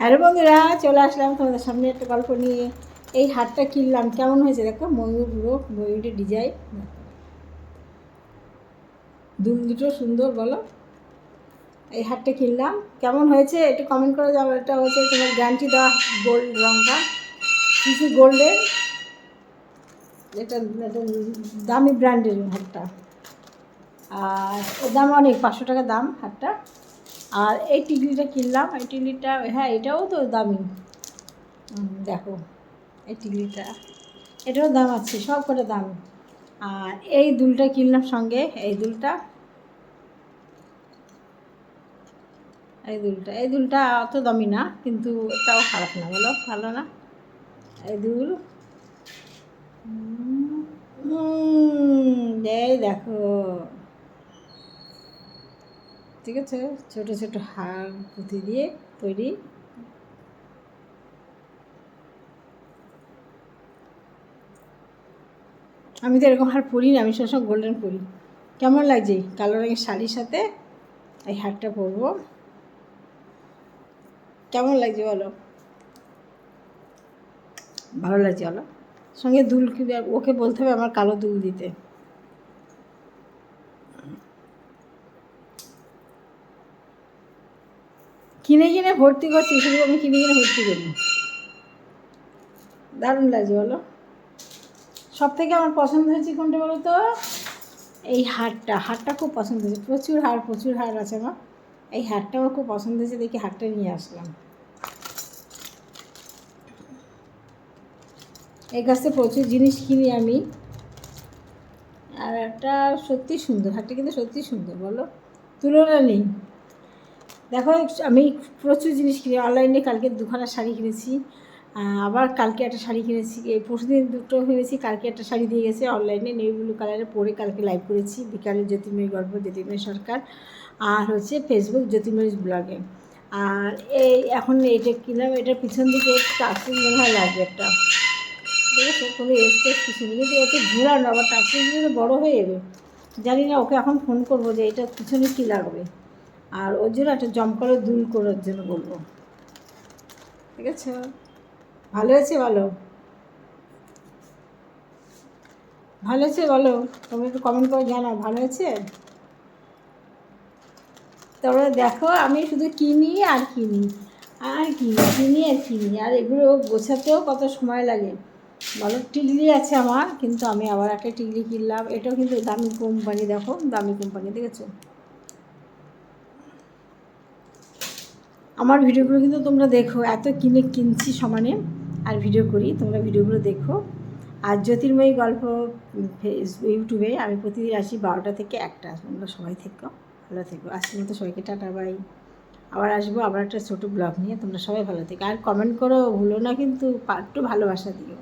Hello বন্ধুরা, চলে আসলাম তোমাদের সামনে একটা গল্প নিয়ে। এই হারটা কিনলাম, কেমন হয়েছে দেখো। ময়ূর, পুরো ময়ূরের ডিজাইন, দুল দুটো সুন্দর, বলো। এই হারটা কিনলাম, কেমন হয়েছে একটু কমেন্ট করে যাও। এটা হচ্ছে তোমার গ্যারান্টি দেওয়া গোল্ড রঙটা, কিছু গোল্ডের, এটা দামি ব্র্যান্ডের হারটা। আর ওর দাম অনেক, 500 টাকা দাম হারটা। আর এই টিকলিটা কিনলাম, এই টিকলিটা, হ্যাঁ এটাও তো দামি। দেখো এই টিকলিটা, এটারও দাম আছে, সব কটা দাম। আর এই দুলটা কিনলাম সঙ্গে, এই দুলটা অত দামি না, কিন্তু এটাও খারাপ না, বলো, ভালো না এই দুল। এই দেখো, ঠিক আছে, ছোট ছোট হার পুঁতি দিয়ে তৈরি। আমি তো এরকম হার পরি না, আমি সবসময় গোল্ডেন পরি। কেমন লাগছে কালো রঙের শাড়ির সাথে এই হারটা পরবো, কেমন লাগছে বলো? ভালো লাগছে বলো। সঙ্গে দুল, ওকে বলতে হবে আমার কালো দুল দিতে। কিনে কিনে ভর্তি করছি, শুধু আমি কিনে কিনে ভর্তি করি। দারুণ লাগছে বলো। সব থেকে আমার পছন্দ হয়েছে কোনটা বলো তো? এই হারটা খুব পছন্দ হয়েছে। প্রচুর হার আছে আমার। এই হারটা আমার খুব পছন্দ হয়েছে, দেখি হারটা নিয়ে আসলাম। এই কাছ থেকে প্রচুর জিনিস কিনি আমি। আর একটা সত্যি সুন্দর, হারটা কিন্তু সত্যি সুন্দর, বলো, তুলনা নেই। দেখো, আমি প্রচুর জিনিস কিনি অনলাইনে। কালকে 2খানা শাড়ি কিনেছি, আবার কালকে একটা শাড়ি কিনেছি, এই পরশুদিন 2টো কিনেছি, কালকে একটা শাড়ি দিয়ে গেছে অনলাইনে, নেভি ব্লু কালারে পরে কালকে লাইভ করেছি বিকালে, জ্যোতির্ময়ী গল্প, জ্যোতির্ময়ী সরকার, আর হচ্ছে ফেসবুক জ্যোতির্ময়ী ব্লগে। আর এই এখন এইটা কিনলাম, এটার পিছন দিকে টার্সেল মনে হয় লাগবে একটা, ঠিক আছে, কোনো এক্সপ্রেস কিছু নেই, কিন্তু এত ঘোরানো, আবার টার্সেলগুলো বড়ো হয়ে যাবে। জানি না, ওকে এখন ফোন করবো যে এটার পিছনে কী লাগবে। আর ওর জন্য একটা জমকালো দুল করার জন্য বলবো, ঠিক আছে। ভালো হয়েছে বলো, ভালো হয়েছে বলো, তোমরা একটু কমেন্ট করে জানাও ভালো হয়েছে। তারপরে দেখো, আমি শুধু কিনি আর কিনি আর কিনি, আর এগুলো গোছাতেও কত সময় লাগে বলো। টিকলি আছে আমার, কিন্তু আমি আবার একটা টিকলি কিনলাম, এটাও কিন্তু দামি কোম্পানি, দেখো দামি কোম্পানি, দেখেছো। আমার ভিডিওগুলো কিন্তু তোমরা দেখো, এত কিনছি সমানে আর ভিডিও করি, তোমরা ভিডিওগুলো দেখো। আর জ্যোতির্ময়ী গল্প ইউটিউবে আমি প্রতিদিন আসি 12টা থেকে 1টা। তোমরা সবাই থেকো, ভালো থেকো। আজকের মতো সবাইকে টাটা বাই। আবার আসবো আবার একটা ছোটো ব্লগ নিয়ে, তোমরা সবাই ভালো থেকো। আর কমেন্ট করো ভুলো না কিন্তু, একটু ভালোবাসা দিও।